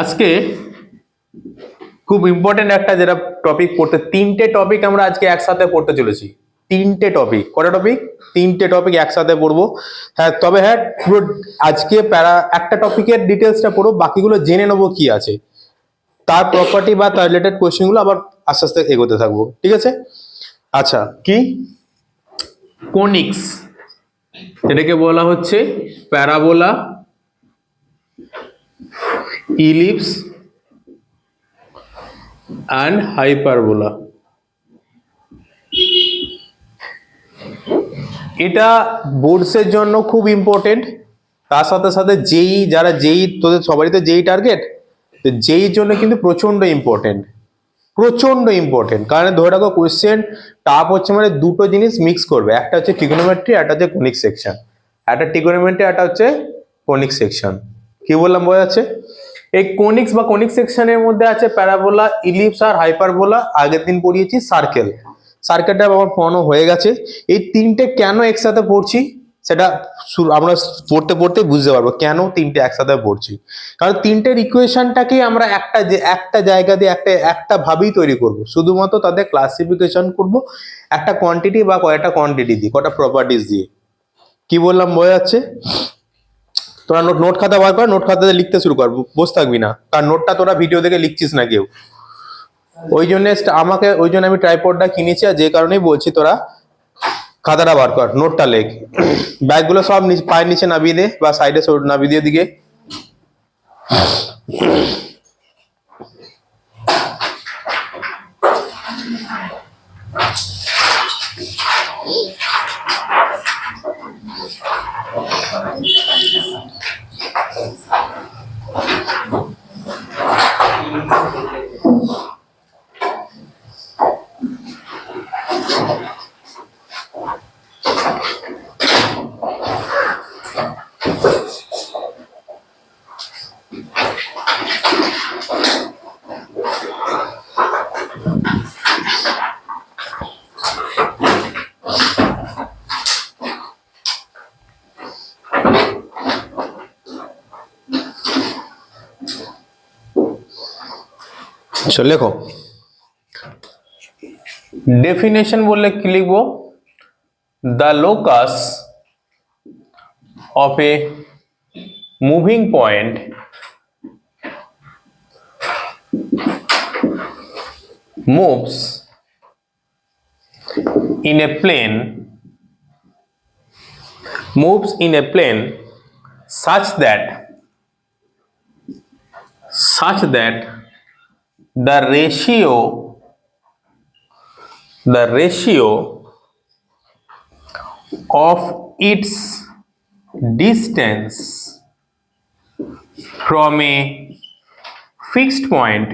আজকে খুব ইম্পর্টেন্ট একটা যেটা টপিক পড়তে, তিনটে টপিক আমরা আজকে একসাথে পড়তে চলেছি। তিনটে টপিক, কটা টপিক? তিনটে টপিক একসাথে পড়বো। হ্যাঁ, তবে হ্যাঁ পুরো আজকে একটা টপিকের ডিটেলসটা পড়বো, বাকিগুলো জেনে নেবো কি আছে, তার প্রপার্টি বা তার রিলেটেড কোয়েশ্চেনগুলো আবার আস্তে আস্তে এগোতে থাকবো, ঠিক আছে? আচ্ছা, কি কোনিক্স, এটাকে বলা হচ্ছে প্যারাবোলা, ইলিপস and hyperbola। এটা বোর্ডসের জন্য খুব ইম্পর্টেন্ট, তার সাথে সাথে যেই যারা যেই তোদের সবারই তো যেই টার্গেট, তো যেই জন্য কিন্তু প্রচন্ড ইম্পর্টেন্ট, প্রচন্ড ইম্পর্টেন্ট। কারণ ধরে রাখো কোয়েশ্চেন টাফ হচ্ছে মানে দুটো জিনিস মিক্স করবে, একটা হচ্ছে ট্রিগোনোমেট্রি, একটা হচ্ছে কনিক সেকশন। একটা ট্রিগোনোমেট্রি, একটা হচ্ছে কনিক সেকশন। কি বললাম, বোঝা যাচ্ছে? এই কোনিক্স বা কনিক সেকশনের মধ্যে আছে প্যারাবোলা, ইলিপস আর হাইপারবোলা। আগের দিন পড়িয়েছি সার্কেল, সার্কেলটা আমার পড়ানো হয়ে গেছে। এই তিনটে কেন একসাথে পড়ছি সেটা আমরা পড়তে পড়তে বুঝতে পারবো কেন তিনটে একসাথে পড়ছি। কারণ তিনটের ইকুয়েশনটাকে আমরা একটা জায়গা দিয়ে একটা ভাবেই তৈরি করব, শুধুমাত্র তাদের ক্লাসিফিকেশন করব একটা কোয়ান্টিটি বা কয়টা কোয়ান্টিটি দিয়ে, কটা প্রপার্টিজ দিয়ে। কি বললাম, বোঝা যাচ্ছে? তোরা নোট খাতা বার কর, নোট খাতাতে লিখতে শুরু কর, বসে থাকবি না। কারণ নোটটা তোরা ভিডিও দেখে লিখছিস না কেউ, ওই জন্য আমি ট্রাইপডটা কিনেছি, আর যে কারণেই বলছি তোরা খাতাটা বার কর, নোটটা লেখ। ব্যাগগুলো সব পায়ের নিচে নামিয়ে দে বা সাইডে নামিয়ে দিয়ে দিকে। চল লেখো। ডেফিনেশন বললে কি লিখবো? The locus of A moving point moves in a plane such that the ratio of its distance from a fixed point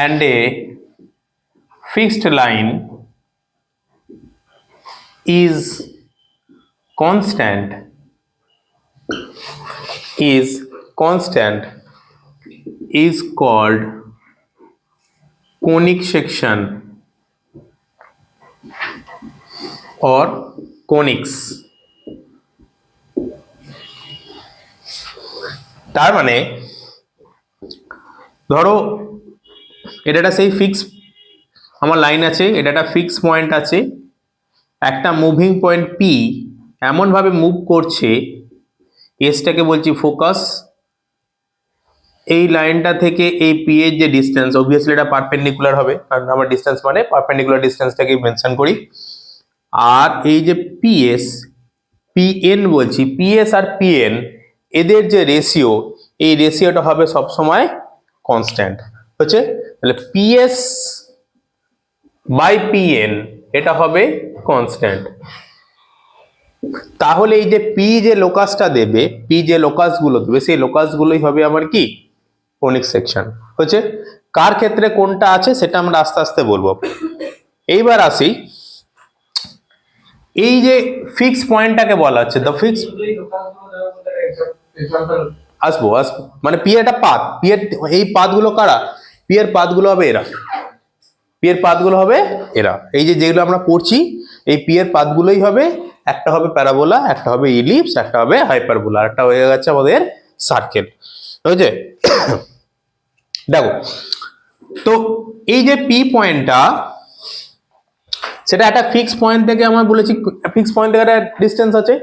and a fixed line is constant is called conic section or conics। তার মানে ধরো এটা সেই fix আমার line আছে, এটা একটা fix point আছে, একটা মুভিং পয়েন্ট পি এমন ভাবে মুভ করছে, এসটাকে বলছি ফোকাস, এই লাইনটা থেকে এই পি এর যে ডিস্টেন্স, অবভিয়াসলি এটা পারপেন্ডিকুলার হবে, কারণ আমরা ডিস্টেন্স মানে পারপেন্ডিকুলার ডিস্টেন্সটাকে মেনশন করি। আর এই যে পিএস পিএন বলছি, পিএস আর পিএন এদের যে রেশিও, এই রেশিওটা হবে সবসময় কনস্ট্যান্ট হচ্ছে। তাহলে পিএস বাই পিএন এটা হবে কনস্ট্যান্ট। তাহলে এই যে পি যে লোকাসটা দেবে, পি যে লোকাসগুলো দেবে, সেই লোকাসগুলোই হবে আমার কি কনিক সেকশন হচ্ছে। কার ক্ষেত্রে কোনটা আছে সেটা আমরা আস্তে আস্তে বলবো। এইবার আসি, এই যে ফিক্স পয়েন্টটাকে বলা হচ্ছে দ্য ফিক্স, আসবো মানে পি একটা পাথ, পি এর এই পাথগুলো কারা? পি এর পাথগুলো হবে এরা, পি এর পাথগুলো হবে এরা, এই যে যেগুলো আমরা পড়ছি এই পি এর পাথগুলোই হবে একটা হবে প্যারাবোলা, একটা হবে ইলিপস, একটা হবে হাইপারবোলা, আর একটা হয়ে গেছে আমাদের সার্কেল। বুঝছে? দেখো, তো এই যে পি পয়েন্টটা, সেটা একটা ফিক্স পয়েন্ট থেকে আমরা বলেছি, ফিক্স পয়েন্ট থেকে একটা ডিসটেন্স আছে।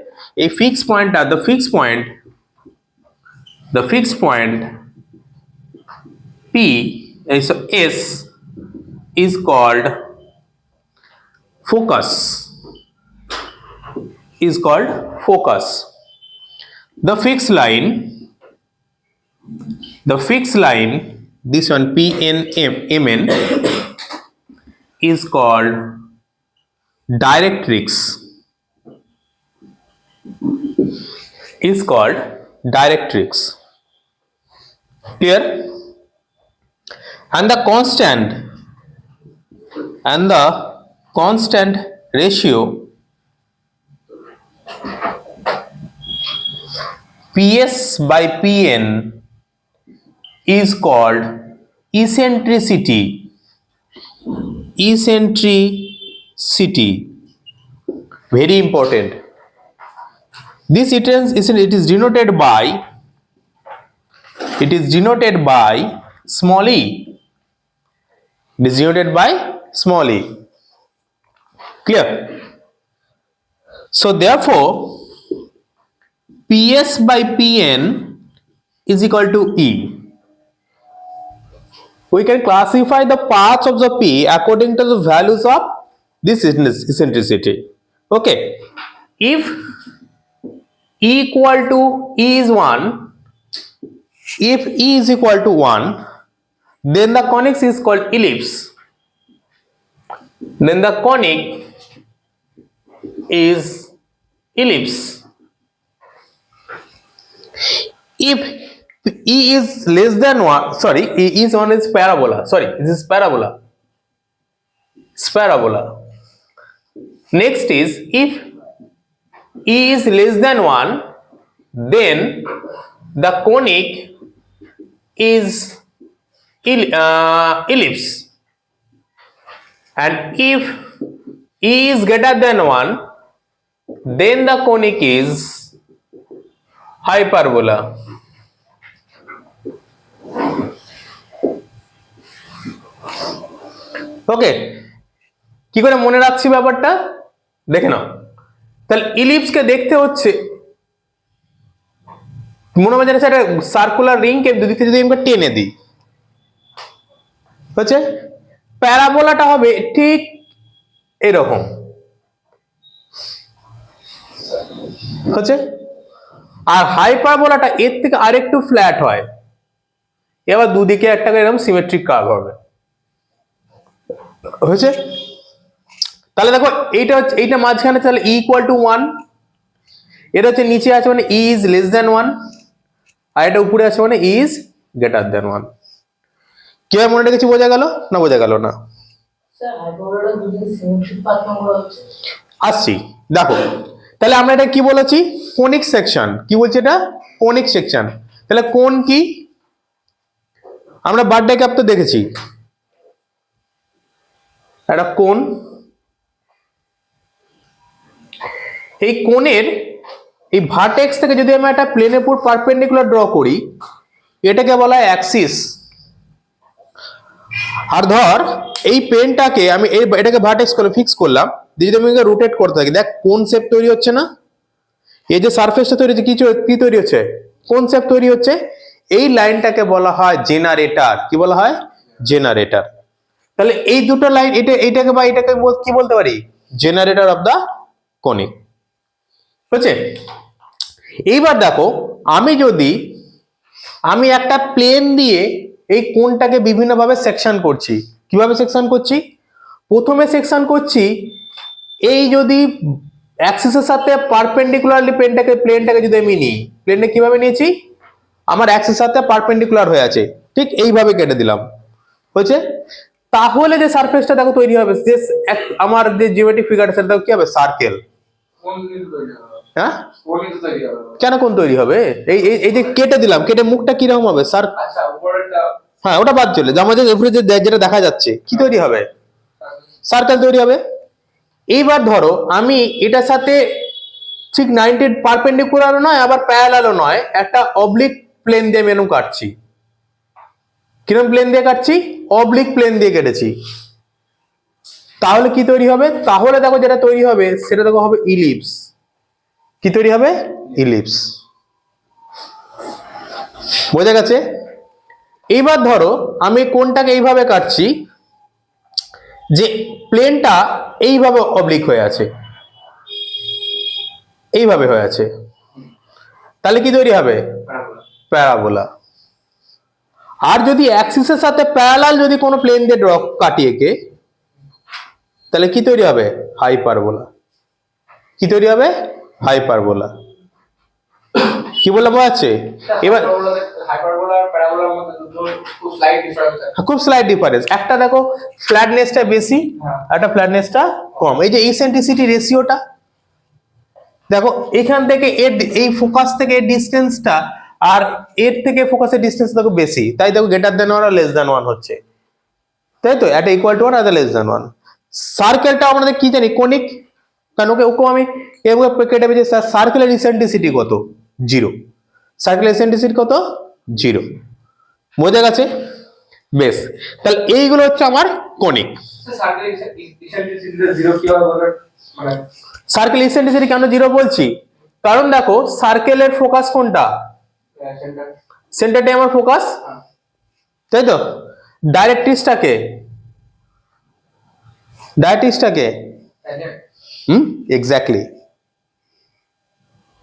এই ফিক্স পয়েন্টটা, the fix point P S is called focus. The fixed line, this one PNMN is called directrix. Clear? And the constant ratio PS by PN is called eccentricity. Very important. This it is denoted by small e. It is denoted by small e. Clear? So therefore PS by PN is equal to E. We can classify the parts of the P according to the values of this eccentricity. Okay, if E equal to E is 1, if E is equal to 1, then the conic is called ellipse. Then the conic is ellipse. If E is less than 1, sorry, E is 1 is parabola. Sorry, this is parabola. It's parabola. Next is, if E is less than 1, then the conic is ellipse. And if E is greater than 1, then the conic is hyperbola. ওকে, কি করে মনে রাখছি ব্যাপারটা দেখে নাও। তাহলে ইলিপসকে দেখতে হচ্ছে, মনে হয় একটা সার্কুলার রিংকে দুদিকে যদি আমরা টেনে দিই, হচ্ছে প্যারাবোলাটা হবে ঠিক এরকম, হচ্ছে, আর হাইপারবোলাটা এর থেকে আরেকটু ফ্ল্যাট হয়, এবার দুদিকে একটা করে এরকম সিমেট্রিক কার্ভ হবে, হয়েছে? তাহলে দেখো এইটা হচ্ছে, এইটা মাঝখানে, তাহলে ই ইকুয়াল টু 1, এটা হচ্ছে নিচে আছে মানে ই ইজ লেস দ্যান 1, আর এটা উপরে আছে মানে ই ইজ গ্রেটার দ্যান 1। কিভাবে মনে রেখেছি, বোঝা গেল না? বোঝা গেল না? আসছি, দেখো, তাহলে আমরা এটা কি বলেছি? Conic section. কি বলছি এটা? Conic section. তাহলে কোন কি? আমরা বার্থডে ক্যাপ তো দেখেছি, একটা কোণ। এই কোণের এই ভার্টেক্স থেকে যদি আমি একটা প্লেনের উপর পারপেন্ডিকুলার ড্র করি, এটাকে বলা হয় অ্যাক্সিস। আর ধর এই পেনটাকে আমি এটাকে ভার্টেক্স করে ফিক্স করলাম, যদি আমি রোটেট করতে থাকি, দেখ কোন শেপ তৈরি হচ্ছে না? এই যে সারফেসটা তৈরি হচ্ছে, কি তৈরি হচ্ছে? কোন শেপ তৈরি হচ্ছে? এই লাইনটাকে বলা হয় জেনারেটর। কি বলা হয়? জেনারেটর। তাহলে এই দুটো লাইন, এটাকে বা এটাকে কি বলতে পারি? Generator of the conic. বুঝছে? এইবার দেখো, আমি একটা প্লেন দিয়ে এই কোণটাকে বিভিন্ন ভাবে সেকশন করছি। কিভাবে সেকশন করছি? প্রথমে সেকশন করছি, এই যদি অ্যাক্সিসের সাথে পারপেন্ডিকুলারলি প্লেনটাকে যদি আমি নিই, প্লেনটা কিভাবে নিয়েছি? আমার অ্যাক্সিসের সাথে পারপেন্ডিকুলার হয়ে আছে, ঠিক এইভাবে কেটে দিলাম, হয়েছে? তাহলে যে সারফেসটা দেখো তৈরি হবে, যে আমার যে জিওমেট্রিক ফিগারটা, সেটা কি হবে? সার্কেল। হ্যাঁ, কেন কোন তৈরি হবে? এই যে কেটে দিলাম, কেটে মুখটা কিরকম হবে? হ্যাঁ, ওটা বাদ চলে, আমাদের যেটা দেখা যাচ্ছে কি তৈরি হবে? সার্কেল তৈরি হবে। এইবার ধরো আমি এটার সাথে ঠিক 90 পারপেন্ডিকুলারও নয় আবার প্যারালালও নয়, একটা অবলিক প্লেন দিয়ে মেনু কাটছি। কিরকম প্লেন দিয়ে কাটছি? অবলিক প্লেন দিয়ে কেটেছি। তাহলে কি তৈরি হবে? তাহলে দেখো যেটা তৈরি হবে সেটা দেখো হবে ইলিপস। কি তৈরি হবে? ইলিপস। বোঝা গেছে? এইবার ধরো আমি কোনটাকে এইভাবে কাটছি যে প্লেনটা এইভাবে অবলিক হয়ে আছে, এইভাবে হয়ে আছে, তাহলে কি তৈরি হবে? প্যারাবোলা। আর যদি অ্যাক্সিসের সাথে প্যারালাল যদি কোনো প্লেন দিয়ে ড্র কাটি একে, তাহলে কি তৈরি হবে? হাইপারবোলা। কি তৈরি হবে? হাইপারবোলা। কি বলে বোঝা যাচ্ছে? এবার খুব স্লাইট ডিফারেন্স। একটা দেখো ফ্ল্যাটনেসটা বেশি, একটা ফ্ল্যাটনেসটা কম। এই যে ইসেন্ট্রিসিটি রেশিওটা দেখো, এখান থেকে এর এই ফোকাস থেকে এর ডিসটেন্সটা আর এর থেকে ফোকাসের ডিসটেন্স দেখো বেশি, তাই দেখো গ্রেটার দেন 1 আর লেস দেন 1 হচ্ছে, তাই তো? এটা ইকুয়াল টু 1 আর লেস দেন 1। সার্কেলটা আমাদের কি জানি? কোনিক। কারণ ওকে আমি এভাবে কেটে পেয়েছি। সার্কেলের ইসেন্ট্রিসিটি কত? 0। সার্কেলের ইসেন্ট্রিসিটি কত? 0। বোঝা গেছে? বেশ, তাহলে এইগুলো হচ্ছে আমার কনিক। সার্কেল ইসেন্ট্রিসিটি কেন 0 বলছি? কারণ দেখো সার্কেলের ফোকাস কোনটা? সেন্টারটাই আমার ফোকাস, তাই তো? ডাইরেক্ট্রিক্সটাকে এক্স্যাক্টলি।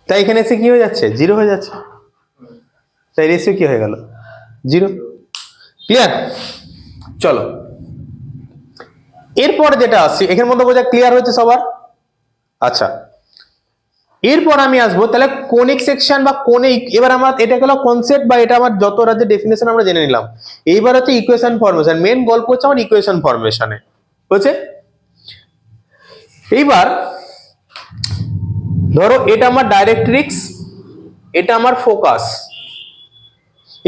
তাই এখানে এসে কি হয়ে যাচ্ছে? 0 হয়ে যাচ্ছে। তাই রেশিও কি হয়ে গেল? 0। ক্লিয়ার? চলো এরপর যেটা আসছি, এখানের মধ্যে বোঝা ক্লিয়ার হচ্ছে সবার? আচ্ছা, এরপর আমি আসবো তাহলে কোনিক সেকশন বা কোনিক। এবার আমার এটা গেল কনসেপ্ট বা এটা আমার যত রাজ্যের ডেফিনেশন আমরা জেনে নিলাম। এইবার হচ্ছে ইকুয়েশন ফরমেশন। মেন গল্প হচ্ছে আমার ইকুয়েশন ফরমেশনে, বুঝছে? এইবার ধরো এটা আমার ডাইরেক্ট্রিক্স, এটা আমার ফোকাস।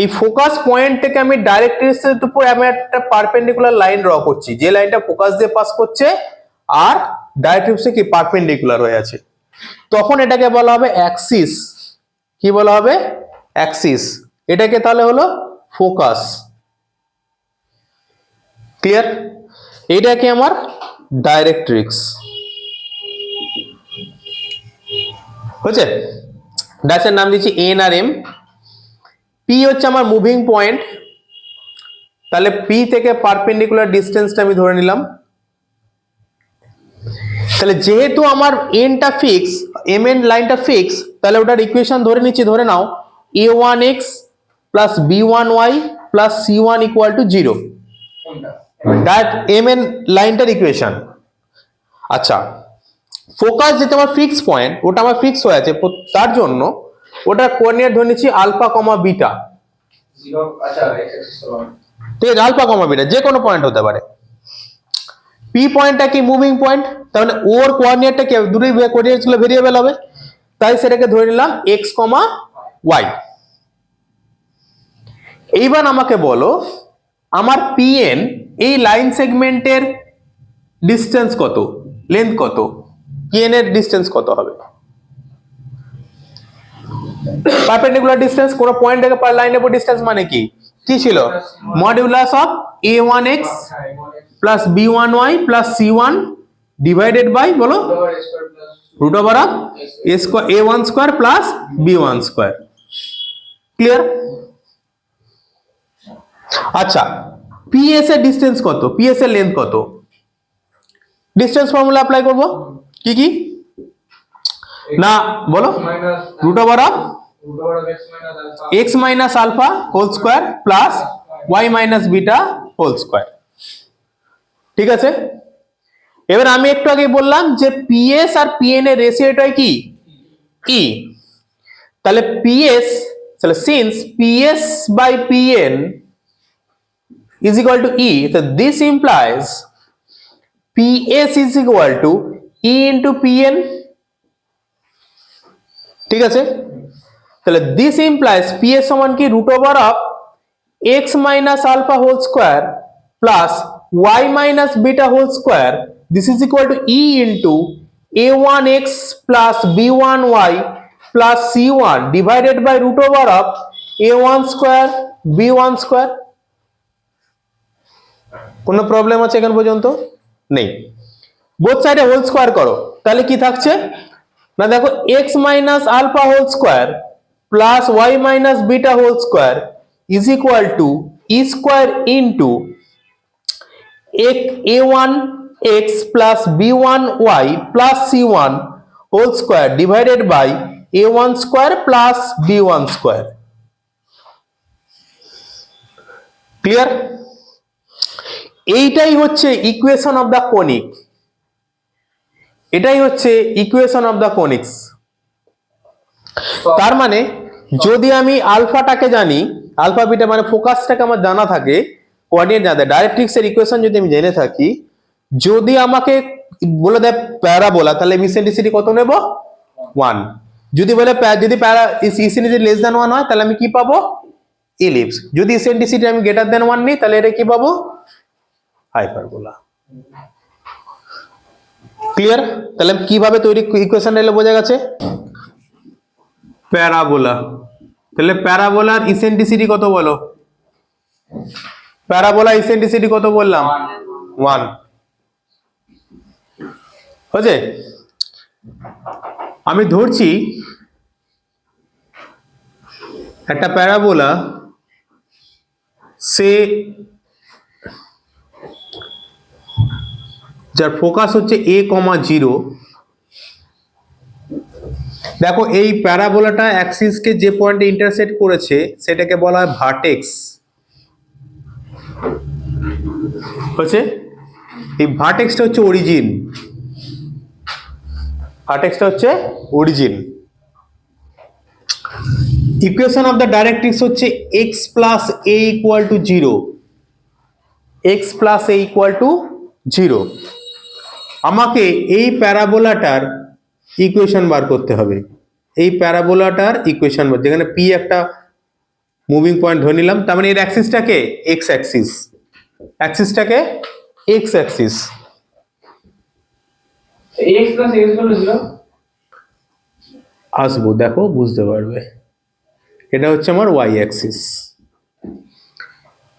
এই ফোকাস পয়েন্ট থেকে আমি ডাইরেক্ট্রিক্সের উপর আমি একটা পারপেন্ডিকুলার লাইন ড্র করছি, যে লাইনটা ফোকাস দিয়ে পাস করছে আর ডাইরেক্ট্রিক্সে কি পারপেন্ডিকুলার হয়ে আছে। তখন এটাকে বলা হবে অ্যাক্সিস। কি বলা হবে? অ্যাক্সিস। এটাকে তাহলে হলো ফোকাস। ক্লিয়ার? এইটা কি আমার ডাইরেক্ট্রিক্স, হচ্ছে? ড্যাশের নাম দিচ্ছি এন আর এম। পি হচ্ছে আমার মুভিং পয়েন্ট, তাহলে পি থেকে পারপেন্ডিকুলার ডিস্টেন্সটা আমি ধরে নিলাম। তাহলে যেহেতু আমার এনটা ফিক্স, এম এন লাইনটা ফিক্স, তাহলে ওটার ইকুয়েশন ধরে নিচ্ছি। ধরে নাও a1x plus b1y plus c1 equal to 0। That M N লাইনটার ইকুয়েশন। আচ্ছা, ফোকাস যেটা আমার ফিক্স পয়েন্ট, ওটা আমার ফিক্স হয়ে আছে, তার জন্য ওটার কোঅর্ডিনেট ধরে নিচ্ছি আলফা কমা বিটা। ঠিক আছে, আলফা কমা বিটা যে কোনো পয়েন্ট হতে পারে। পি পয়েন্টটা কি মুভিং পয়েন্ট, তাহলে ওর কোঅর্ডিনেটটা কি দুটোই কোঅর্ডিনেট গুলো ভেরিয়েবল হবে, তাই সেটাকে ধরে নিলাম x, y। এইবার আমাকে বলো আমার pn এই লাইন সেগমেন্টের ডিসটেন্স কত, লেন্থ কত, pn এর ডিসটেন্স কত হবে? পারপেন্ডিকুলার ডিসটেন্স কোন পয়েন্ট থেকে লাইনের উপর ডিসটেন্স মানে কি ছিল? Modulus of a1x plus b1y plus c1 divided by বলো root over of a1 square plus b1 square. Clear? আচ্ছা, ps এর ডিসটেন্স কত, ps এর লেন্থ কত? ডিসটেন্স ফর্মুলা অ্যাপ্লাই করব। কি কি না বলো? Root over of x minus alpha whole square plus y minus beta whole square. ঠিক আছে? এবার আমি একটু আগে বললাম যে ps আর pn এর রেশিওটাই কি e। তাহলে ps, তাহলে since ps by pn is equal to e, so this implies ps is equal to e into pn। ঠিক আছে? তাহলে this implies ps সমান কি root over of x minus alpha whole square plus y minus beta whole square, this is equal to e into a1x plus b1y plus c1 divided by root over of a1 square b1 square. কোনো problem আছে এখন পর্যন্ত? নেই। Both সাইডে whole square করো, তাহলে কি থাকছে না দেখো x minus alpha whole square plus y minus beta whole square is equal to e square into a1x plus b1y plus c1 whole square divided by a1 square plus b1 square. Clear? এইটাই হচ্ছে equation of the conic, এটাই হচ্ছে equation of the conics. তার মানে যদি আমি আলফাটাকে জানি, alpha beta মানে ফোকাসটাকে আমার জানা থাকে, কোঅর্ডিনেট জানা থাকে, ডাইরেক্ট্রিক্সের ইকুয়েশন যদি আমি জেনে থাকি, যদি আমাকে বলে দেয় প্যারাবোলা, তাহলে ইসেন্ট্রিসিটি কত নেব? 1। যদি বলে যদি ইসেন্ট্রিসিটি লেস দ্যান 1 হয় তাহলে আমি কি পাবো? ইলিপস। যদি ইসেন্ট্রিসিটি আমি গ্রেটার দ্যান 1 নিই তাহলে এটা কি পাবো? হাইপারবোলা। ক্লিয়ার? তাহলে কিভাবে তৈরি ইকুয়েশনটা এলো বোঝা গেছে? প্যারাবোলা, তাহলে প্যারাবোলার ইসেন্ট্রিসিটি কত বলো? প্যারাবোলা ইসেন্ট্রিসিটি কত বললাম? 1। হচ্ছে আমি ধরছি একটা প্যারাবোলা, সে যার ফোকাস হচ্ছে a,0। দেখো এই প্যারাবোলাটা অ্যাক্সিসকে যে পয়েন্টে ইন্টারসেক্ট করেছে সেটাকে বলা হয় ভার্টেক্স। হচ্ছে এই ভার্টেক্সটা হচ্ছে অরিজিন, ভার্টেক্সটা হচ্ছে origin. Equation of the directrix হচ্ছে x plus a equal to 0, x plus a equal to 0। আমাকে এই প্যারাবোলাটার ইকুয়েশন বার করতে হবে, এই প্যারাবোলাটার ইকুয়েশন, যেখানে p একটা মুভিং পয়েন্ট ধরে নিলাম, তার মানে এর অ্যাক্সিসটাকে x অ্যাক্সিস, অ্যাক্সিসটাকে x axis. x plus a equal to 0 আসবো, দেখো বুঝতে পারবে। এটা হচ্ছে আমার y অ্যাক্সিস।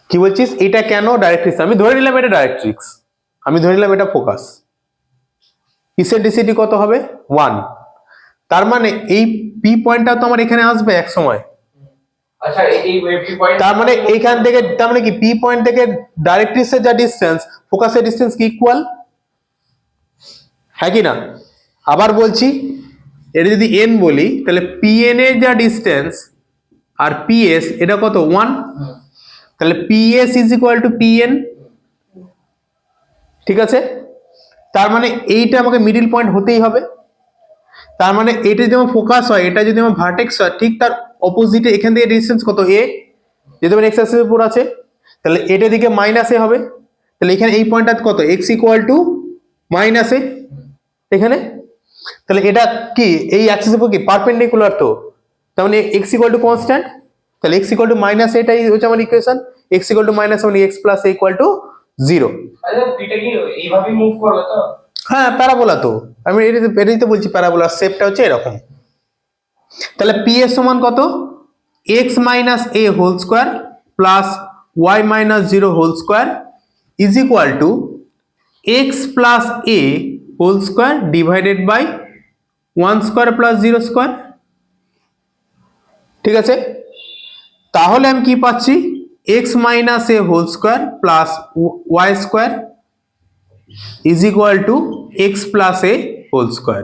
কি বলছিস এটা কেন ডাইরেক্ট্রিক্স? আমি ধরে নিলাম এটা ডাইরেক্ট্রিক্স, আমি ধরে নিলাম এটা ফোকাস। ইসেন্ট্রিসিটি কত হবে? 1। তার মানে এই p পয়েন্টটা তো আমার এখানে আসবে এক সময়। আচ্ছা এই p পয়েন্ট, তার মানে এইখান থেকে, তার মানে কি p পয়েন্ট থেকে ডাইরেক্ট্রিক্সের যা ডিসটেন্স, ফোকাসের ডিসটেন্স কি ইকুয়াল, হ্যাঁ কি না? আবার বলছি, এটা যদি n বলি তাহলে pn এর যা ডিসটেন্স আর ps এটা কত? 1। তাহলে ps is equal two pn। ঠিক আছে? তার মানে এইটা আমাকে মিডল পয়েন্ট হতেই হবে। তার মানে এটা যদি আমার ফোকাস হয়, এটা যদি আমার ভার্টেক্স হয়, ঠিক তার অপোজিটে এখান থেকে ডিসটেন্স কত? a। যেহেতু আমার x অ্যাক্সিসের উপর আছে তাহলে এটা দিকে মাইনাস a হবে, তাহলে এখানে এই পয়েন্টটা কত? x equal two minus a এখানে। তাহলে এটা কি এই অ্যাক্সিসের উপর কি পারপেন্ডিকুলার? তো তার মানে x ইকুয়াল টু কনস্ট্যান্ট, তাহলে x ইকুয়াল টু মাইনাস এটাই হচ্ছে আমার equation. x equal two minus মানে x plus a equal to 0। আচ্ছা এটা কি এইভাবে মুভ করবে তো? হ্যাঁ প্যারাবোলা তো, আমি এটাই তো বলছি, প্যারাবোলার শেপটা হচ্ছে এরকম। তাহলে p এর সমান কত? x minus a whole square plus y minus 0 whole square is equal to x plus a whole square divided by 1 square plus 0 square. ঠিক আছে? তাহলে আমি কি পাচ্ছি? x minus a whole square plus y square is equal to x plus a whole square.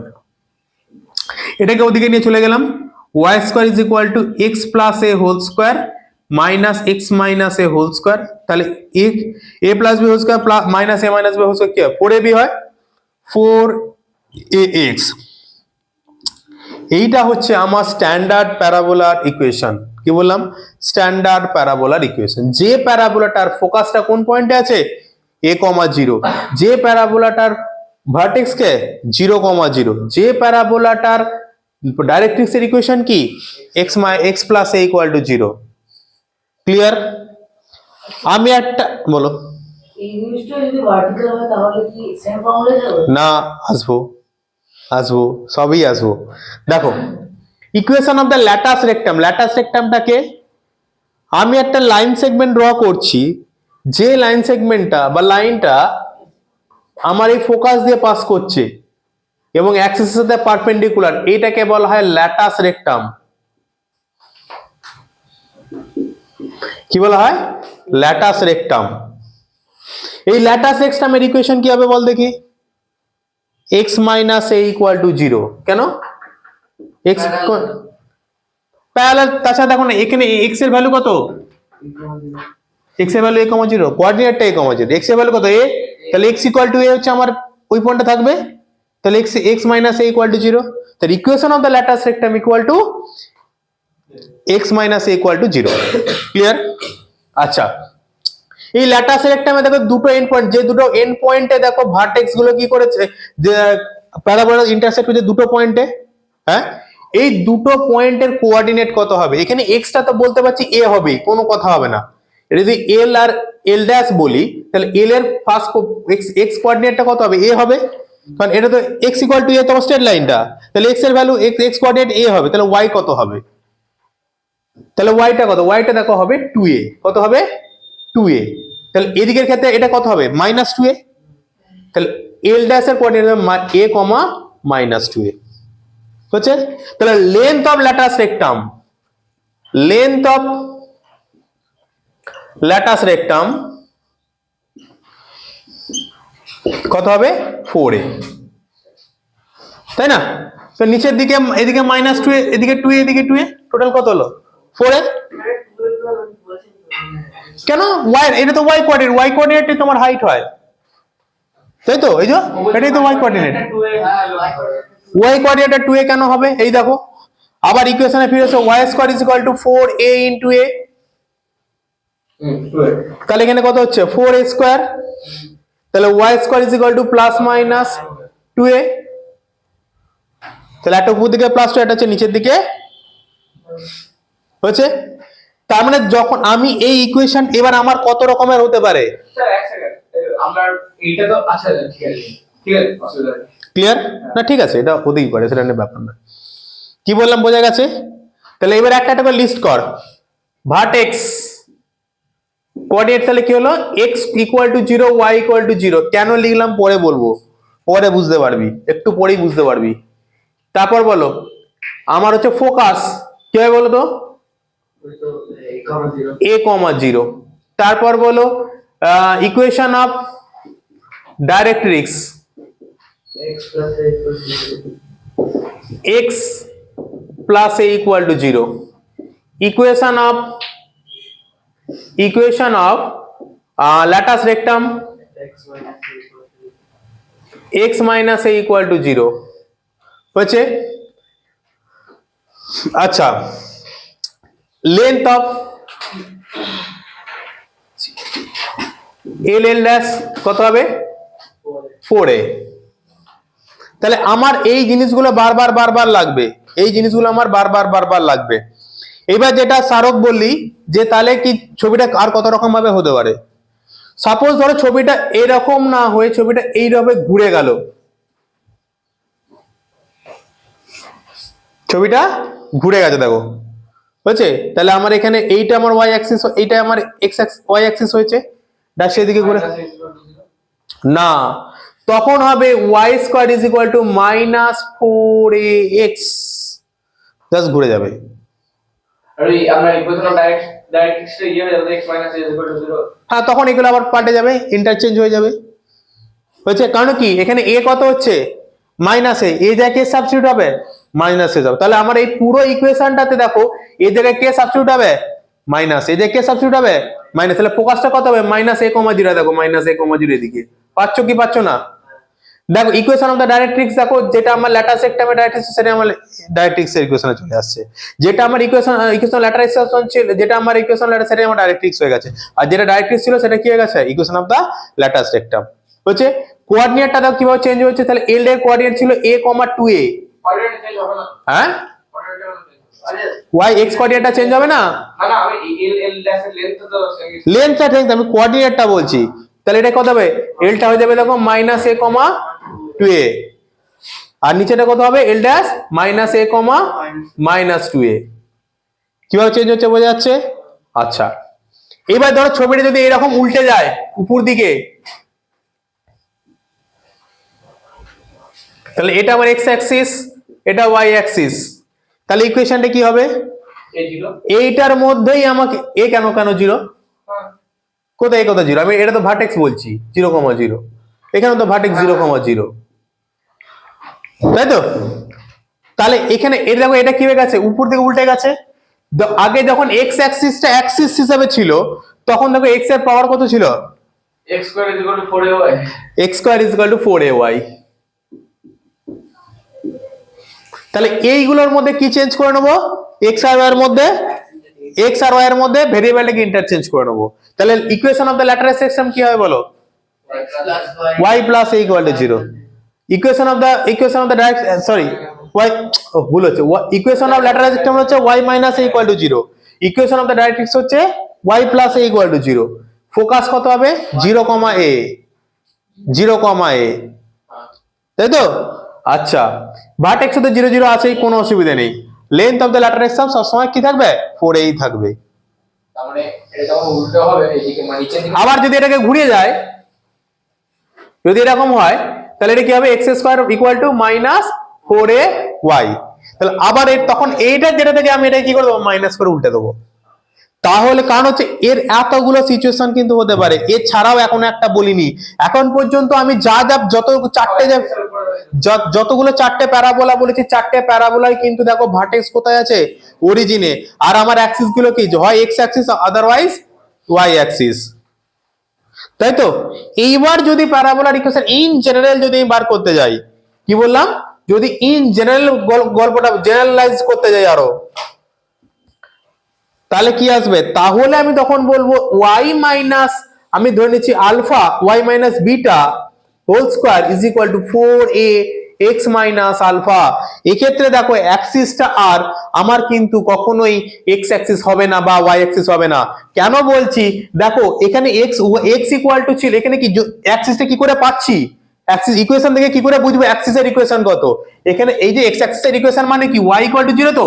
এটাকে ওদিকে নিয়ে চলে গেলাম, y square is equal to x plus a whole square minus x minus a whole square. তাহলে a plus b whole square plus minus a minus b whole square কি হয়? 4ab হয়, 4ax। এইটা হচ্ছে আমার স্ট্যান্ডার্ড প্যারাবোলার equation. কি বললাম? স্ট্যান্ডার্ড প্যারাবোলার ইকুয়েশন। যে প্যারাবোলাটার ফোকাসটা কোন পয়েন্টে আছে? a,0। যে প্যারাবোলাটার ভার্টেক্স কে 0,0। যে প্যারাবোলাটার ডাইরেক্ট্রিক্সের ইকুয়েশন কি? x plus a equal to 0। Clear? আমি একটা বলো। এই জিনিসটা যদি ভার্টিক্যাল হয় তাহলে কি সেম ফর্মুলা যাবে? না, আসবো। আসবো, সবই আসবো। দেখো equation of the latus rectum, ল্যাটাস রেক্টামটাকে আমি একটা লাইন সেগমেন্ট ড্র করছি, যে লাইন সেগমেন্টটা বা লাইনটা আমার এই ফোকাস দিয়ে পাস করছে এবং অ্যাক্সিসের সাথে পারপেন্ডিকুলার, এইটাকে বলা হয় ল্যাটাস রেক্টাম। কি বলা হয়? ল্যাটাস রেক্টাম। এই ল্যাটাস রেক্টামের ইকুয়েশন কি হবে বল দেখি? x minus a equal to 0। কেন? x parallel. তাছাড়া দেখো না এখানে x এর ভ্যালু কত? x এর ভ্যালু a, 0, কোঅর্ডিনেটটা a, 0, x এর ভ্যালু কত? a, তাহলে x ইকুয়াল টু a হচ্ছে আমার ওই পয়েন্টে থাকবে, তাহলে x minus a equal to 0। তাহলে equation of the latus rectum equal to x minus a equal to 0। Clear? আচ্ছা, এই ল্যাটাস রেক্টামে দেখো দুটো এন্ড পয়েন্ট, যে দুটো এন্ড পয়েন্টে দেখো ভার্টেক্স গুলো কি করেছে, যে প্যারাবোলা ইন্টারসেক্ট হচ্ছে দুটো পয়েন্টে, হ্যাঁ, এই দুটো পয়েন্টের কোঅর্ডিনেট কত হবে? এখানে এক্সটা তো বলতে পারছি এ হবে, কোনো কথা হবে না। এটা যদি এল আর এল ড্যাশ বলি, তাহলে এল এর ফার্স্ট এক্স কোঅর্ডিনেটটা কত হবে? এ হবে, কারণ এটা তো এক্স ইকুয়াল টু এ, তোমার স্ট্রেট লাইনটা, তাহলে এক্স এর ভ্যালু এক্স কোঅর্ডিনেট এ হবে, তাহলে ওয়াই কত হবে? তাহলে ওয়াইটা কত? ওয়াইটা দেখো হবে 2a। কত হবে? 2a। তাহলে এদিকের ক্ষেত্রে এটা কত হবে? Minus 2a। তাহলে এল ড্যাশ এর কোঅর্ডিনেট হবে a, মাইনাস 2a। হচ্ছে? তাহলে length of latus rectum, length of latus rectum কত হবে? 4a, তাই না? তো নিচের দিকে এদিকে মাইনাস 2a, এদিকে 2a, এদিকে 2a, টোটাল কত হলো? 4a। কেন? ওয়াই, এটা তো ওয়াই কোঅর্ডিনেট, ওয়াই কোঅর্ডিনেটে তোমার হাইট হয়, তাই তো? এই যে এটাই তো ওয়াই কোঅর্ডিনেট। ওয়াই কোঅর্ডিনেটে 2a কেন হবে? এই দেখো আবার ইকুয়েশনে ফিরে এসো, y square is equal to 4a into a। তাহলে এখানে কত হচ্ছে? 4a square. তাহলে y square is equal two plus minus 2a। তাহলে একটা উপর দিকে প্লাস 2, একটা হচ্ছে নিচের দিকে হচ্ছে। তার মানে যখন আমি এই ইকুয়েশন, এবার আমার কত রকমের হতে পারে? স্যার এক সেকেন্ড, আমরা এইটা তো আচ্ছা ঠিক আছে, ঠিক আছে, অসুবিধা নেই। ক্লিয়ার? না ঠিক আছে, এটা হতেই পারে, সেটা নিয়ে ব্যাপার না। কি বললাম বোঝা গেছে? তাহলে এবার একটা একটা করে লিস্ট কর। ভার্টেক্স কোঅর্ডিনেট তাহলে কি হলো? x equal to 0, y equal to 0। কেন লিখলাম পরে বলবো, পরে বুঝতে পারবি, একটু পরেই বুঝতে পারবি। তারপর বলো আমার হচ্ছে ফোকাস, কি হবে বলো তো? a, 0। তারপর বলো equation of directrix, x plus a equal to 0. Equation of latus rectum, x minus a equal to 0 হচ্ছে। আচ্ছা, length of L L dash কত হবে? 4a। তাহলে আমার এই জিনিসগুলো বারবার লাগবে, এই জিনিসগুলো আমার বারবার লাগবে। এবার যেটা স্মারক বললি যে তাহলে কি ছবিটা আর কত রকম ভাবে হতে পারে? সাপোজ ধরো ছবিটা এরকম না হয়ে ছবিটা এইভাবে ঘুরে গেল, ছবিটা ঘুরে গেছে দেখো, হয়েছে? তাহলে আমার এখানে এইটা আমার ওয়াই অ্যাক্সিস, এইটা আমার এক্স ওয়াই অ্যাক্সিস হয়েছে, ডান সেদিকে ঘুরে না, তখন হবে y square is equal two minus 4ax, just ঘুরে যাবে। আর এই আমরা ইকুয়েশন অফ ডাইরেক্ট্রিক্সটা ইয়ে হয়ে যাবে, x - a = 0। হ্যাঁ, তখন এগুলো আবার পাল্টে যাবে, ইন্টারচেঞ্জ হয়ে যাবে, হচ্ছে? কারণ কি এখানে a কত হচ্ছে? মাইনাস এ জায়গায় কে সাবস্টিটিউট হবে? মাইনাস এ যাবে। তাহলে আমার এই পুরো ইকুয়েশনটাতে দেখো এ জায়গায় কে সাবস্টিটিউট হবে? মাইনাস। এ জায়গায় কে সাবস্টিটিউট হবে? মাইনাস। তাহলে ফোকাসটা কত হবে? Minus a, 0। দেখো মাইনাস a, 0 এদিকে, পাচ্ছ কি পাচ্ছ না? দেখো ইকুয়েশন অফ দ্য ডাইরেক্ট্রিক্স, দেখো যেটা আমার ল্যাটাস রেক্টামের ডাইরেক্ট্রিক্স, সেটা আমার ডাইরেক্ট্রিক্স এর ইকুয়েশনে চলে আসছে। যেটা আমার ইকুয়েশন ল্যাটারাইজ ছিল, যেটা আমার ইকুয়েশন ল্যাটাস, সেটা আমার ডাইরেক্ট্রিক্স হয়ে গেছে। আর যেটা ডাইরেক্ট্রিক্স ছিল সেটা কি হয়ে গেছে? Equation of the latus rectum. হচ্ছে কোঅর্ডিনেটটা দেখো কিভাবে চেঞ্জ হচ্ছে। তাহলে এল এর কোঅর্ডিনেট ছিল a, 2a, কোঅর্ডিনেট চেঞ্জ হবে না। হ্যাঁ, y x কোঅর্ডিনেটটা চেঞ্জ হবে না। না না, আমি এল ড্যাশ এর লেন্থ তো লেন্থটা ঠিক, আমি কোঅর্ডিনেটটা বলছি। তাহলে এটা কত হবে? এলটা হয়ে যাবে দেখো মাইনাস a, 2a। আর নিচেটা কত হবে এল ড্যাশ মাইনাস এ কমা মাইনাস টু এ। কিভাবে চেঞ্জ হচ্ছে বোঝা যাচ্ছে? আচ্ছা, এবার ধরো ছবিটা যদি এরকম উল্টে যায় উপর দিকে, তাহলে এটা আমার এক্স অ্যাক্সিস, এটা ওয়াই অ্যাক্সিস, তাহলে ইকুয়েশনটা কি হবে? এ জিরো। এইটার মধ্যেই আমাকে এ কেন কেন জিরো, কোথায় কোথায় জিরো? আমি এটা তো ভার্টেক্স বলছি 0,0, এখানে তো ভার্টেক্স 0,0, তাই তো? তাহলে এখানে এটা দেখো এটা কি হয়ে গেছে, উপর দিকে উল্টে গেছে। আগে যখন এক্স অ্যাক্সিসটা অ্যাক্সিস হিসাবে ছিল তখন দেখো এক্স এর পাওয়ার কত ছিল? x square is equal two 4ay। x square is equal two 4ay। তাহলে এইগুলোর মধ্যে কি চেঞ্জ করে নেবো? এক্স আর ওয়াই এর মধ্যে, এক্স আর ওয়াই এর মধ্যে ভেরিয়েবলটাকে ইন্টারচেঞ্জ করে নেবো। তাহলে equation of the lateral system কি হবে বলো? y plus a equal to 0। Equation of the direct sorry y, ভুল হচ্ছে, ইকুয়েশন অফ ল্যাটারাল সিস্টেম হচ্ছে y minus a equal to 0। Equation of the directrix হচ্ছে y plus a equal to 0। Focus কত হবে? 0,a, 0,a, তাই তো? আচ্ছা, vertex তো 0 0 আছেই, কোনো অসুবিধা নেই। Length of the lateral system সবসময় কি থাকবে? 4a থাকবে। তার মানে এটা যখন উল্টো হবে এইদিকে মানে নিচের দিকে, আবার যদি এটাকে ঘুরিয়ে যায়, যদি এরকম হয় তাহলে এটা কি হবে? X square equal to minus 4ay। তাহলে আবার তখন এইটা যেটা থেকে আমি এটা কি করে দেবো? মাইনাস করে উল্টে দেবো। তাহলে কারণ হচ্ছে এর এতগুলো সিচুয়েশন কিন্তু হতে পারে, এছাড়াও এখন একটা বলিনি, এখন পর্যন্ত আমি যা যতগুলো চারটে প্যারাবোলা বলেছি, চারটে প্যারাবোলাই কিন্তু দেখো ভার্টেক্স কোথায় আছে? অরিজিনে। আর আমার অ্যাক্সিস গুলো কি? হয় x axis, otherwise y axis, তাই তো? এইবার যদি প্যারাবোলার ইকুয়েশন ইন জেনারেল যদি আমি বার করতে যাই, কি বললাম? যদি ইন জেনারেল গল্পটা জেনারেলাইজ করতে যাই আরো, তাহলে কি আসবে? তাহলে আমি তখন বলবো y মাইনাস, আমি ধরে নিচ্ছি alpha y minus beta whole square is equal to 4a x minus alpha. এক্ষেত্রে দেখো অ্যাক্সিসটা আর আমার কিন্তু কখনোই x অ্যাক্সিস হবে না বা y অ্যাক্সিস হবে না। কেন বলছি? দেখো এখানে x ইকুয়াল টু ছিল, এখানে কি অ্যাক্সিসটা কি করে পাচ্ছি? অ্যাক্সিস ইকুয়েশন থেকে কি করে বুঝবো অ্যাক্সিসের ইকুয়েশন কত? এখানে এই যে x অ্যাক্সিসের ইকুয়েশন মানে কি? y ইকুয়াল টু 0 তো,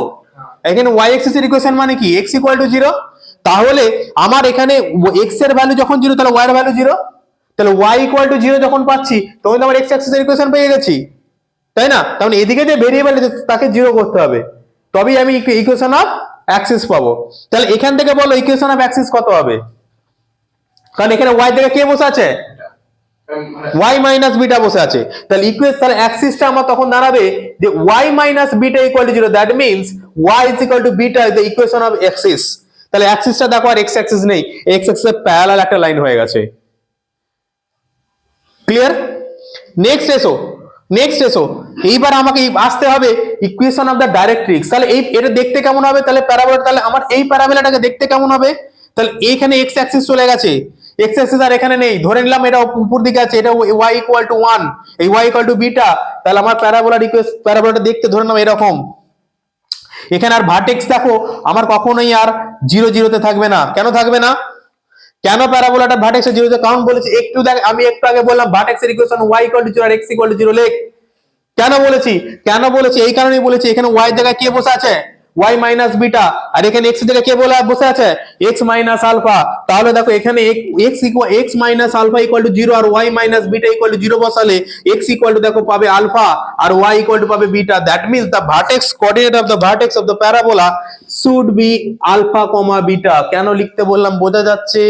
এখানে y অ্যাক্সিস এর ইকুয়েশন মানে কি? x equal to 0। তাহলে আমার এখানে x এর ভ্যালু যখন 0 তাহলে y এর ভ্যালু 0, তাহলে y ইকুয়াল টু 0 যখন পাচ্ছি তখন তো আমার x অ্যাক্সিস এর ইকুয়েশন পেয়ে গেছি, তাই না? তাহলে এদিকে যে ভেরিয়েবল আছে তাকে 0 করতে হবে, তবেই আমি ইকুয়েশন অফ অ্যাক্সিস পাবো। তাহলে এখান থেকে বলো ইকুয়েশন অফ অ্যাক্সিস কত হবে? কারণ এখানে y থেকে কে বসে আছে? y মাইনাস বিটা বসে আছে। তাহলে তাহলে অ্যাক্সিসটা আমার তখন দাঁড়াবে যে y minus beta equal to 0, that means y is equal two beta is the equation of Axis. তাহলে অ্যাক্সিসটা দেখো আর x অ্যাক্সিস নেই, x অ্যাক্সিসের প্যারালাল একটা লাইন হয়ে গেছে। ক্লিয়ার? নেক্সট এসো এইবার আমাকে আসতে হবে ইকুয়েশন অফ দ্য ডাইরেক্ট্রিক্স। তাহলে এটা দেখতে কেমন হবে? তাহলে প্যারাবোলা, তাহলে আমার এই প্যারাবোলাটাকে দেখতে কেমন হবে? তাহলে এইখানে x অ্যাক্সিস চলে গেছে, x অ্যাক্সিস আর এখানে নেই, ধরে নিলাম এটা উপর দিকে আছে, এটা y ইকুয়াল টু 1, এই y ইকুয়াল টু বিটা। তাহলে আমার প্যারাবোলাটা দেখতে ধরে নাও এরকম। এখানে আর ভার্টেক্স দেখো আমার কখনোই আর 0 0 তে থাকবে না। কেন থাকবে না? কেন প্যারাবোলাটা ভার্টেক্স 0 তে? কারণ বলেছি আমি একটু আগে বললাম ভার্টেক্সের ইকুয়েশন y ইকুয়াল টু 0 আর x ইকুয়াল টু 0 লেখ। কেন বলেছি? এই কারণেই বলেছি, এখানে y এর জায়গায় কে বসে আছে? y মাইনাস বিটা, আর এখানে x এর জায়গায় কে বসে আছে? x minus alpha. তাহলে দেখো এখানে x minus alpha equal to 0 আর y minus beta equal to 0 বসালে x ইকুয়াল টু দেখো পাবে আলফা আর y ইকুয়াল টু পাবে beta. That means the vertex coordinate of the vertex of the parabola should be alpha comma beta. কেন লিখতে বললাম বোঝা যাচ্ছে?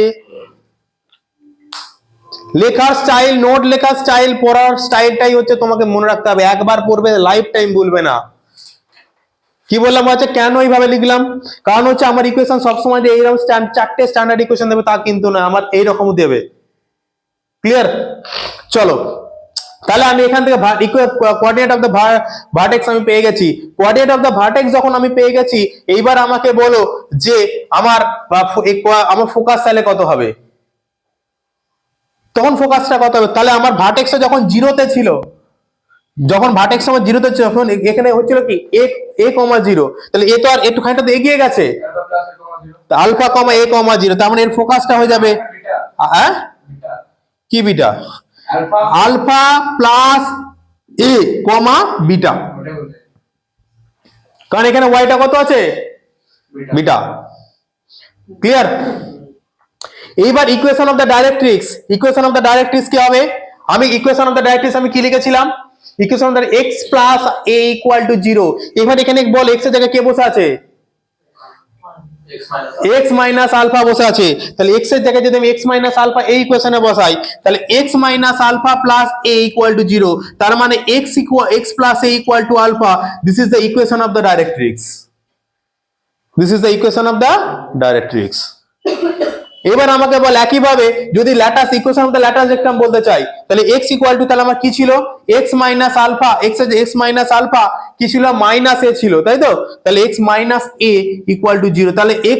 লেখার স্টাইল, নোট লেখার স্টাইল, পড়ার স্টাইলটাই হচ্ছে তোমাকে মনে রাখতে হবে। একবার পড়বে, লাইফ টাইম ভুলবে না। কি বললাম হচ্ছে কেন এইভাবে লিখলাম? কারণ হচ্ছে আমার ইকুয়েশন সবসময় যে এইরকম চারটে স্ট্যান্ডার্ড ইকুয়েশন দেবে তা কিন্তু না, আমার এইরকম দেবে। ক্লিয়ার? চলো, তাহলে আমি এখান থেকে কোঅর্ডিনেট অফ দ্য ভার্টেক্স আমি পেয়ে গেছি। কোঅর্ডিনেট অফ দ্য ভার্টেক্স যখন আমি পেয়ে গেছি, এইবার আমাকে বলো যে আমার ফোকাস তাহলে কত হবে? তখন ফোকাসটা কত হবে? তাহলে আমার ভার্টেক্সটা যখন 0 তে ছিল, যখন ভার্টেক্স আমার 0 তে ছিল, তখন এখানে হচ্ছিল কি a কমা 0, তাহলে এ তো আর একটুখানিটা তো এগিয়ে গেছে, আলফা কমা a কমা 0, তার মানে এর ফোকাসটা হয়ে যাবে কি বিটা? আলফা প্লাস এ কমা বিটা, ওটাই বলতে কারণ এখানে ওয়াইটা কত আছে, বিটা। ক্লিয়ার? এইবার equation of the directrix, equation of the directrix কি হবে, আমি ইকুয়েশন অফ দ্য ডাইরেক্ট্রিক্স আমি কি লিখেছিলাম, equation of the x plus a equal to 0। এবার এখানে বল x এর জায়গায় কে বসে আছে, x মাইনাস আলফা বসে আছে, তাহলে x এর জায়গায় যদি আমি x মাইনাস আলফা এই ইকুয়েশনে বসাই, তাহলে x minus alpha plus a equal to 0, তার মানে x plus a equal to alpha, this is the equation of the directrix, this is the equation of the directrix. এবার আমাকে বল একইভাবে যদি latus equation of the latus rectum বলতে চাই, তাহলে x ইকুয়াল টু, তাহলে আমার কি ছিল, x minus alpha, x minus alpha কি ছিল, মাইনাস a ছিল, তাই তো, তাহলে x minus a equal to 0, তাহলে x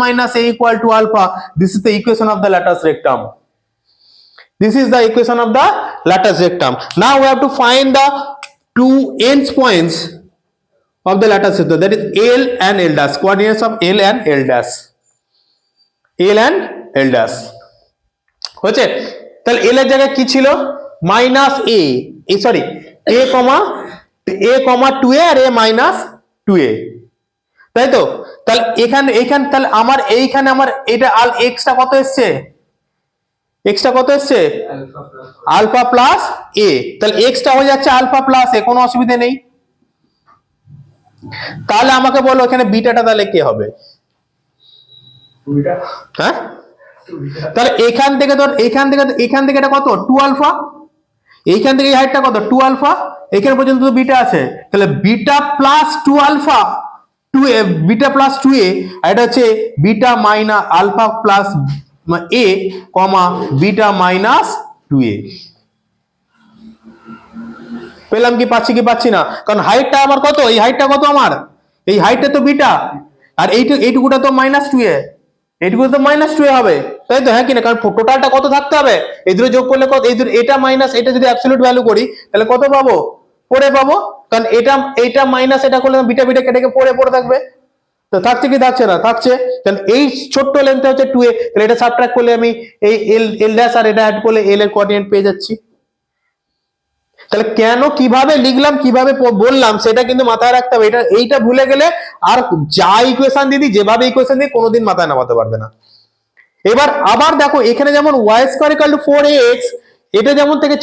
minus a equal to alpha, this is the equation of the latus rectum, this is the equation of the lattice rectum. Now we have to find the two ends points of the lattice rectum, that is L and L dash, coordinates of L and L dash, L and L dash হচ্ছে, তাহলে L এর জায়গায় কি ছিল, minus a, sorry a comma 2a আর a minus 2a, তাই তো, তাহলে এখানে তাহলে আমার এইখানে আমার এটা x টা কত এসছে, x টা কত এসছে, আলফা প্লাস a, তাহলে x টা হয়ে যাচ্ছে আলফা প্লাস a, কোনো অসুবিধা নেই। তাহলে আমাকে বলো এখানে বিটাটা তাহলে কি হবে, বিটা, হ্যাঁ, তাহলে এখান থেকে ধর এখান থেকে এটা কত 2 আলফা, এইখান থেকে এই হাইটটা কত 2 আলফা, এখানে পর্যন্ত তো বিটা আছে, তাহলে beta plus 2 alpha 2a, beta plus 2a, আর এটা হচ্ছে beta minus alpha plus a comma beta minus 2a। পেলাম কি, পাচ্ছি কি পাচ্ছি না, কারণ হাইটটা আমার কত, এই হাইটটা কত আমার, এই হাইটটা তো বিটা, আর এইটুকুটা তো মাইনাস 2a, এইটুকু তো মাইনাস 2a হবে, তাই তো, হ্যাঁ কিনা, কারণ টোটালটা কত থাকতে হবে, এই দুটো যোগ করলে কত, এই দুটো এটা মাইনাস এটা যদি অ্যাবসলিউট ভ্যালু করি তাহলে কত পাবো, 4 পাবো, কারণ এটা মাইনাস এটা করলে বিটা কেটে 4 থাকবে, তো থাকছে কি থাকছে না, থাকছে, তাহলে এই ছোট্ট লেন্থ হচ্ছে 2a, তাহলে এটা সাবট্রাক্ট করলে আমি এই l ড্যাশ আর এটা অ্যাড করলে l এর কোঅর্ডিনেট পেয়ে যাচ্ছি। তাহলে কেন কিভাবে লিখলাম কিভাবে বললাম সেটা কিন্তু মাথায় রাখতে হবে, এইটা ভুলে গেলে আর যা ইকুয়েশন দিদি যেভাবে ইকুয়েশন দিয়ে কোনোদিন মাথায় নামাতে পারবে না। এবার আবার দেখো এখানে যেমন y square equal to 4ax, এটা যেমন থেকে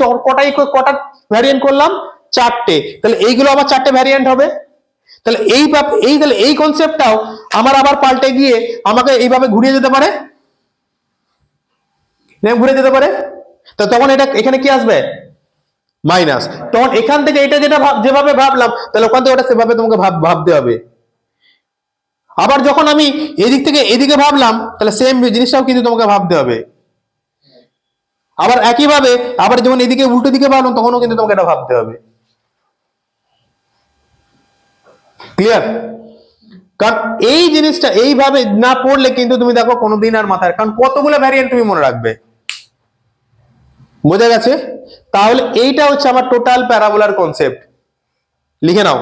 কটা ভ্যারিয়েন্ট করলাম, 4টে, তাহলে এইগুলো আবার 4টে ভ্যারিয়েন্ট হবে, তাহলে এই কনসেপ্টটাও আমার আবার পাল্টে গিয়ে আমাকে এইভাবে ঘুরিয়ে যেতে পারে, তো তখন এটা এখানে কি আসবে, মাইনাস, তখন এখান থেকে এটা যেটা যেভাবে ভাবলাম তাহলে ওখান থেকে ওটা সেভাবে তোমাকে ভাবতে হবে। আবার যখন আমি এদিক থেকে এদিকে ভাবলাম তাহলে সেম জিনিসটাও কিন্তু তোমাকে ভাবতে হবে, আবার একইভাবে আবার যখন এদিকে উল্টো দিকে ভাবলাম তখনও কিন্তু তোমাকে এটা ভাবতে হবে। ক্লিয়ার? কারণ এই জিনিসটা এইভাবে না পড়লে কিন্তু তুমি দেখো কোনোদিন আর মাথায়, কারণ কতগুলো ভ্যারিয়েন্ট তুমি মনে রাখবে, বোঝা গেছে? তাহলে এইটা হচ্ছে আমার টোটাল প্যারাবোলার কনসেপ্ট, লিখে নাও।